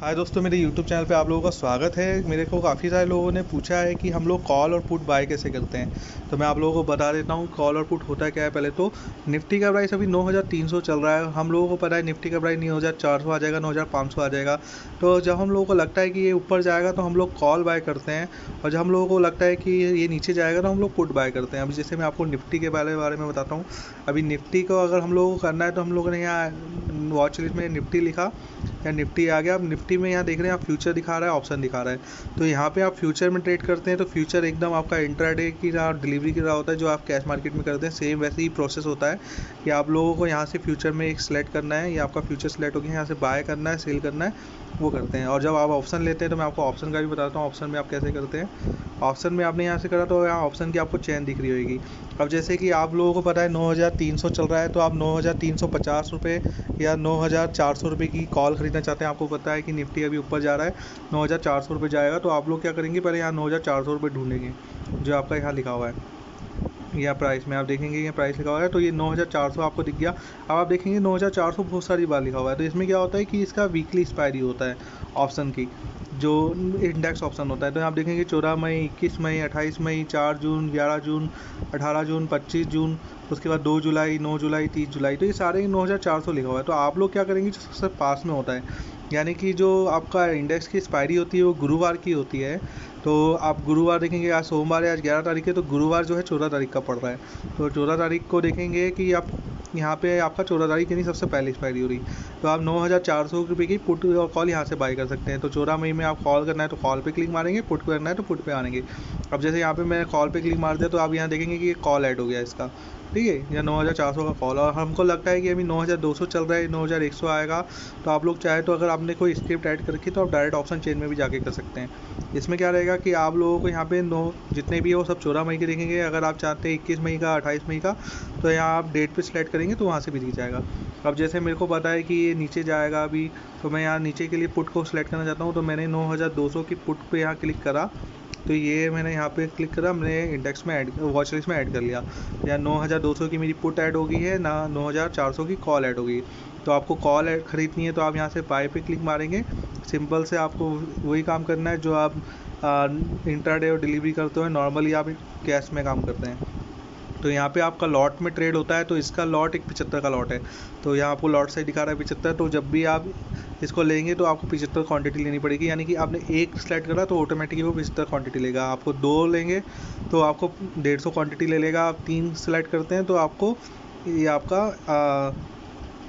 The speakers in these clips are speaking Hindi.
हाय दोस्तों, मेरे YouTube चैनल पे आप लोगों का स्वागत है। मेरे को काफ़ी सारे लोगों ने पूछा है कि हम लोग कॉल और पुट बाय कैसे करते हैं। तो मैं आप लोगों को बता देता हूँ कॉल और पुट होता क्या है। पहले तो निफ्टी का प्राइस अभी 9300 चल रहा है। हम लोगों को पता है निफ्टी का प्राइस 9400 आ जाएगा, 9500 आ जाएगा। तो जब हम लोगों को लगता है कि ये ऊपर जाएगा तो हम लोग कॉल बाय करते हैं, और जब हम लोगों को लगता है कि ये नीचे जाएगा तो हम लोग पुट बाय करते हैं। अभी जैसे मैं आपको निफ्टी के बारे में बताता हूँ। अभी निफ्टी को अगर हम लोगों को करना है तो हम लोगों ने यहाँ वॉच लिस्ट में निफ्टी लिखा या निफ्टी आ गया। अब निफ्टी में यहाँ देख रहे हैं आप, फ्यूचर दिखा रहा है, ऑप्शन दिखा रहा है। तो यहाँ पे आप फ्यूचर में ट्रेड करते हैं तो फ्यूचर एकदम आपका इंट्राडे की तरह डिलीवरी की तरह होता है, जो आप कैश मार्केट में करते हैं सेम वैसे ही प्रोसेस होता है कि आप लोगों को यहाँ से फ्यूचर में एक सेलेक्ट करना है, ये आपका फ्यूचर सेलेक्ट हो गया, यहाँ से बाय करना है, सेल करना है, वो करते हैं। और जब आप ऑप्शन लेते हैं तो मैं आपको ऑप्शन का भी बताता हूँ ऑप्शन में आप कैसे करते हैं। ऑप्शन में आपने यहाँ से करा तो यहाँ ऑप्शन की आपको चेन दिख रही होगी। अब जैसे कि आप लोगों को पता है 9300 चल रहा है, तो आप 9350 रुपये या 9400 रुपये की कॉल खरीदना चाहते हैं। आपको पता है कि निफ्टी अभी ऊपर जा रहा है, 9400 रुपये जाएगा। तो आप लोग क्या करेंगे, पहले यहाँ 9400 रुपये ढूंढेंगे, जो आपका यहाँ लिखा हुआ है। या प्राइस में आप देखेंगे ये प्राइस लिखा हुआ है, तो ये 9400 आपको दिख गया। अब आप देखेंगे 9400 बहुत सारी बार लिखा हुआ है। तो इसमें क्या होता है कि इसका वीकली एक्सपायरी होता है ऑप्शन की, जो इंडेक्स ऑप्शन होता है। तो आप देखेंगे 14 मई, 21 मई, 28 मई, 4 जून, 11 जून, 18 जून, 25 जून, उसके बाद 2 जुलाई, 9 जुलाई, 30 जुलाई। तो ये सारे 9400 लिखा हुआ है। तो आप लोग क्या करेंगे, जो सबसे पास में होता है, यानी कि जो आपका इंडेक्स की एक्सपायरी होती है वो गुरुवार की होती है। तो आप गुरुवार देखेंगे, आज सोमवार है, आज 11 तारीख है, तो गुरुवार जो है 14 तारीख का पड़ रहा है। तो 14 तारीख को देखेंगे कि आप यहाँ पे आपका 14 तारीख यानी सबसे पहले एक्सपायरी हो रही। तो आप 9400 रुपये की पुट और कॉल यहाँ से बाई कर सकते हैं। तो 14 मई में आप कॉल करना है तो कॉल पे क्लिक मारेंगे, पुट करना है तो पुट पे आएंगे। अब जैसे यहाँ पे मैं कॉल पे क्लिक मार दिया तो आप यहाँ देखेंगे कि ये कॉल ऐड हो गया इसका, ठीक है, या 9400 का कॉल। और हमको लगता है कि अभी 9200 चल रहा है, 9100 आएगा। तो आप लोग चाहे तो अगर आपने कोई स्क्रिप्ट ऐड कर रखी तो आप डायरेक्ट ऑप्शन चेन में भी जाके कर सकते हैं। इसमें क्या रहेगा कि आप लोगों को यहाँ पे जितने भी है वो सब 14 मई के देखेंगे। अगर आप चाहते हैं 21 मई का, 28 मई का, तो यहाँ आप डेट पे सिलेक्ट करेंगे तो वहाँ से भी दिख जाएगा। अब जैसे मेरे को पता है कि ये नीचे जाएगा अभी, तो मैं यहाँ नीचे के लिए पुट को सिलेक्ट करना चाहता हूँ। तो मैंने 9200 की पुट पे यहाँ क्लिक करा, तो ये मैंने यहाँ पे क्लिक करा, मैंने इंडेक्स में ऐड, वॉच लिस्ट में ऐड कर लिया। या 9200 की मेरी पुट ऐड हो गई है ना, 9400 की कॉल ऐड हो गई। तो आपको कॉल ऐड खरीदनी है तो आप यहाँ से बाय पे क्लिक मारेंगे। सिंपल से आपको वही काम करना है जो आप इंट्राडे और डिलीवरी करते हो, नॉर्मली आप कैश में काम करते हैं। तो यहाँ पे आपका लॉट में ट्रेड होता है, तो इसका लॉट एक 75 का लॉट है। तो यहाँ आपको लॉट से दिखा रहा है 75। तो जब भी आप इसको लेंगे तो आपको 75 क्वांटिटी लेनी पड़ेगी, यानी कि आपने एक सेलेक्ट करा तो ऑटोमेटिकली वो 75 क्वांटिटी लेगा। आपको 2 लेंगे तो आपको 150 क्वांटिटी ले लेगा। आप 3 सेलेक्ट करते हैं तो आपको ये आपका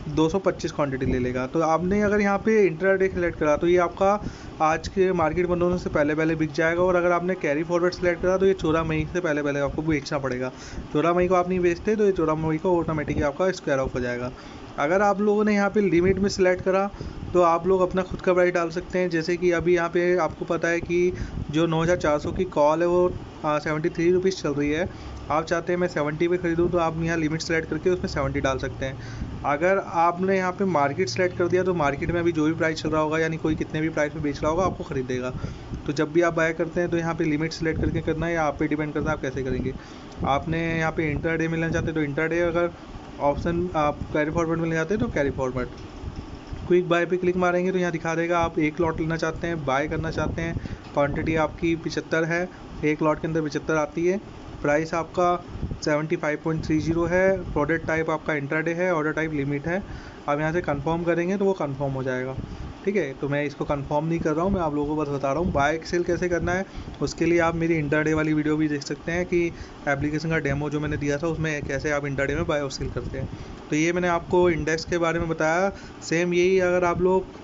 225 क्वांटिटी ले लेगा। तो आपने अगर यहाँ पे इंट्राडे सेलेक्ट करा तो ये आपका आज के मार्केट बंद होने से पहले पहले बिक जाएगा। और अगर आपने कैरी फॉरवर्ड सेलेक्ट करा तो ये 14 मई से पहले पहले आपको बेचना पड़ेगा। 14 मई को आप नहीं बेचते तो ये 14 मई को ऑटोमेटिकली आपका स्क्वायर ऑफ हो जाएगा। अगर आप लोगों ने यहाँ पे लिमिट में सिलेक्ट करा तो आप लोग अपना खुद का प्राइस डाल सकते हैं। जैसे कि अभी यहाँ पे आपको पता है कि जो 9400 की कॉल है वो 73 रुपीज़ चल रही है। आप चाहते हैं मैं 70 पे ख़रीदूँ तो आप यहाँ लिमिट सेलेक्ट करके उसमें 70 डाल सकते हैं। अगर आपने यहाँ पे मार्केट सेलेक्ट कर दिया तो मार्केट में अभी जो भी प्राइस चल रहा होगा, यानी कोई कितने भी प्राइस में बेच रहा होगा, आपको खरीदेगा। तो जब भी आप बाय करते हैं तो यहाँ पे लिमिट सेलेक्ट करके करना है, या आप पे डिपेंड करता है आप कैसे करेंगे। आपने यहाँ पे इंट्राडे में लेना चाहते हैं तो इंट्राडे, अगर ऑप्शन आप कैरी फॉरवर्ड में ले जाते हैं तो कैरी फॉरवर्ड। क्विक बाय पे क्लिक मारेंगे तो यहाँ दिखा देगा आप एक लॉट लेना चाहते हैं, बाय करना चाहते हैं। क्वांटिटी आपकी 75 है, एक लॉट के अंदर 75 आती है। प्राइस आपका 75.30 है। प्रोडक्ट टाइप आपका इंट्राडे है, ऑर्डर टाइप लिमिट है। आप यहाँ से कंफर्म करेंगे तो वो कंफर्म हो जाएगा, ठीक है। तो मैं इसको कंफर्म नहीं कर रहा हूँ, मैं आप लोगों को बस बता रहा हूँ बाय सेल कैसे करना है। उसके लिए आप मेरी इंट्राडे वाली वीडियो भी देख सकते हैं कि एप्लीकेशन का डेमो जो मैंने दिया था उसमें कैसे आप इंट्राडे में बाय और सेल करते हैं। तो ये मैंने आपको इंडेक्स के बारे में बताया। सेम यही अगर आप लोग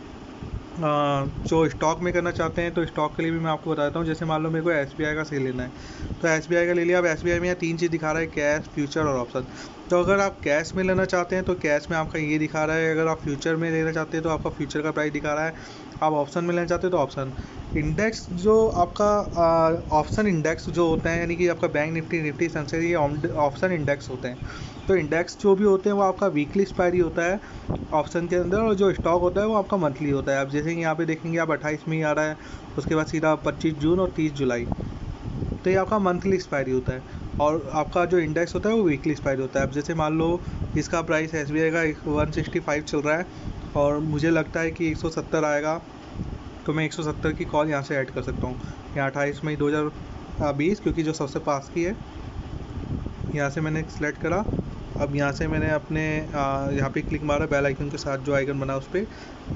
जो स्टॉक में करना चाहते हैं तो स्टॉक के लिए भी मैं आपको बताता हूँ। जैसे मान लो मेरे को SBI का सेल लेना है, तो SBI का ले लिया। अब SBI में यहाँ 3 चीज़ दिखा रहा है, कैश, फ्यूचर और ऑप्शन। तो अगर आप कैश में लेना चाहते हैं तो कैश में आपका ये दिखा रहा है। अगर आप फ्यूचर में लेना चाहते हैं तो आपका फ्यूचर का प्राइस दिखा रहा है। आप ऑप्शन में लेना चाहते हैं तो ऑप्शन। इंडेक्स जो आपका ऑप्शन इंडेक्स जो होता है, यानी कि आपका बैंक निफ्टी, निफ्टी सेंसेक्स, ये ऑप्शन इंडेक्स होते हैं। तो इंडेक्स जो भी होते हैं वो आपका वीकली एक्सपायरी होता है ऑप्शन के अंदर, और जो स्टॉक होता है वो आपका मंथली होता है। आप जैसे कि यहाँ पे देखेंगे आप 28 मई आ रहा है, उसके बाद सीधा 25 जून और 30 जुलाई। तो ये आपका मंथली एक्सपायरी होता है। और आपका जो इंडेक्स होता है वो वीकली एक्सपायरी होता है। अब जैसे मान लो इसका प्राइस SBI का 165 चल रहा है और मुझे लगता है कि 170 आएगा, तो मैं 170 की कॉल यहाँ से ऐड कर सकता हूँ। यहाँ 28 मई 2020 क्योंकि जो सबसे पास की है, यहाँ से मैंने सेलेक्ट करा। अब यहाँ से मैंने अपने यहाँ पे क्लिक मारा, बेल आइकन के साथ जो आइकन बना उस पर,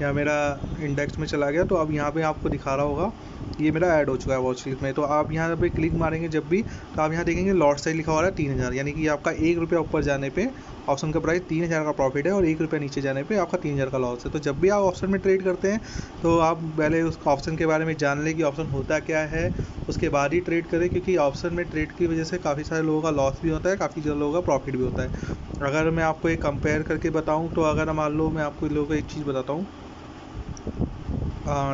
यहाँ मेरा इंडेक्स में चला गया। तो अब यहाँ पे आपको दिखा रहा होगा ये मेरा ऐड हो चुका है वॉच लिस्ट में। तो आप यहाँ पे क्लिक मारेंगे जब भी, तो आप यहाँ देखेंगे लॉट साइज लिखा हो रहा है 3000, यानी कि आपका 1 रुपया ऊपर जाने पे ऑप्शन का प्राइस 3000 का प्रॉफिट है और 1 रुपया नीचे जाने पे आपका 3000 का लॉस है। तो जब भी आप ऑप्शन में ट्रेड करते हैं तो आप पहले उस ऑप्शन के बारे में जान लें कि ऑप्शन होता क्या है, उसके बाद ही ट्रेड करें, क्योंकि ऑप्शन में ट्रेड की वजह से काफ़ी सारे लोगों का लॉस भी होता है, काफ़ी सारे लोगों का प्रॉफिट भी होता है। अगर मैं आपको एक कंपेयर करके बताऊं तो अगर मान लो, मैं आपको लोगों को एक चीज़ बताता हूँ।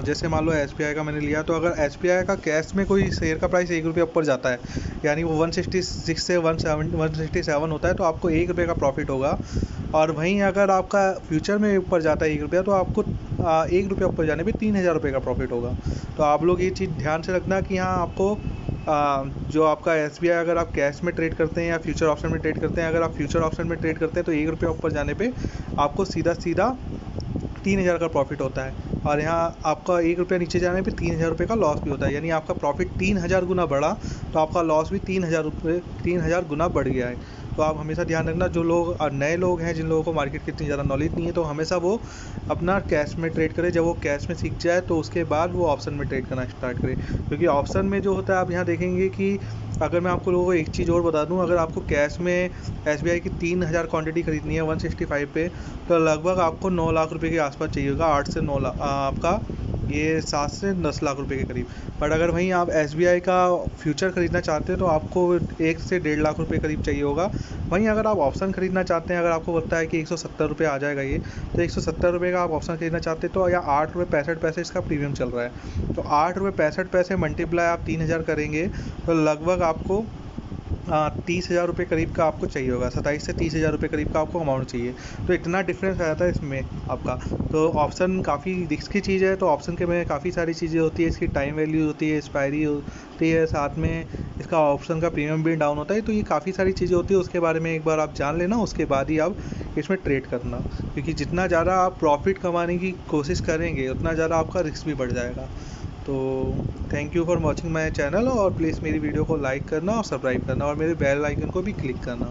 जैसे मान लो SBI का मैंने लिया, तो अगर SBI का कैश में कोई शेयर का प्राइस 1 रुपया ऊपर जाता है, यानी वो 166 से 167 होता है, तो आपको 1 रुपये का प्रॉफिट होगा। और वहीं अगर आपका फ्यूचर में ऊपर जाता है 1 रुपया, तो आपको 1 रुपया ऊपर जाने पे 3000 रुपये का प्रॉफिट होगा। तो आप लोग ये चीज़ ध्यान से रखना कि यहाँ आपको जो आपका SBI अगर आप कैश में ट्रेड करते हैं या फ्यूचर ऑप्शन में ट्रेड करते हैं, अगर आप फ्यूचर ऑप्शन में ट्रेड करते हैं तो 1 रुपया ऊपर जाने पे आपको सीधा 3000 का प्रॉफिट होता है, और यहाँ आपका 1 रुपया नीचे जाने पे 3000 रुपये का लॉस भी होता है। यानी आपका प्रॉफिट 3000 गुना बढ़ा तो आपका लॉस भी 3000 गुना बढ़ गया है। तो आप हमेशा ध्यान रखना, जो लोग नए लोग हैं, जिन लोगों को मार्केट की इतनी ज़्यादा नॉलेज नहीं है, तो हमेशा वो अपना कैश में ट्रेड करें। जब वो कैश में सीख जाए तो उसके बाद वो ऑप्शन में ट्रेड करना स्टार्ट करें, क्योंकि ऑप्शन में जो होता है, आप यहाँ देखेंगे कि अगर मैं आपको लोगों को एक चीज़ और बता दूं, अगर आपको कैश में SBI की 3000 क्वांटिटी खरीदनी है 165 पे, तो लगभग आपको 9 लाख रुपए के आसपास चाहिए होगा। 8 से 9 लाख आपका ये 7 से 10 लाख रुपए के करीब। बट अगर वहीं आप SBI का फ्यूचर खरीदना चाहते हैं तो आपको 1 से 1.5 लाख रुपए करीब चाहिए होगा। वहीं अगर आप ऑप्शन खरीदना चाहते हैं, अगर आपको लगता है कि 170 रुपये आ जाएगा ये, तो 170 रुपये का आप ऑप्शन खरीदना चाहते हैं, तो या 8 रुपये 65 पैसे इसका प्रीमियम चल रहा है। तो 8 रुपये 65 पैसे मल्टीप्लाई आप 3000 करेंगे तो लगभग आपको 30,000 रुपये करीब का आपको चाहिए होगा। 27 से 30,000 रुपये करीब का आपको अमाउंट चाहिए। तो इतना डिफरेंस आ जाता है इसमें आपका। तो ऑप्शन काफ़ी रिस्की चीज़ है। तो ऑप्शन के में काफ़ी सारी चीज़ें होती है, इसकी टाइम वैल्यू होती है, एक्सपायरी होती है, साथ में इसका ऑप्शन का प्रीमियम भी डाउन होता है। तो ये काफ़ी सारी चीज़ें होती है, उसके बारे में एक बार आप जान लेना, उसके बाद ही आप इसमें ट्रेड करना, क्योंकि जितना ज़्यादा आप प्रॉफिट कमाने की कोशिश करेंगे उतना ज़्यादा आपका रिस्क भी बढ़ जाएगा। तो thank you for watching my channel, और प्लीज़ मेरी वीडियो को लाइक करना और सब्सक्राइब करना और मेरे बेल आइकन को भी क्लिक करना।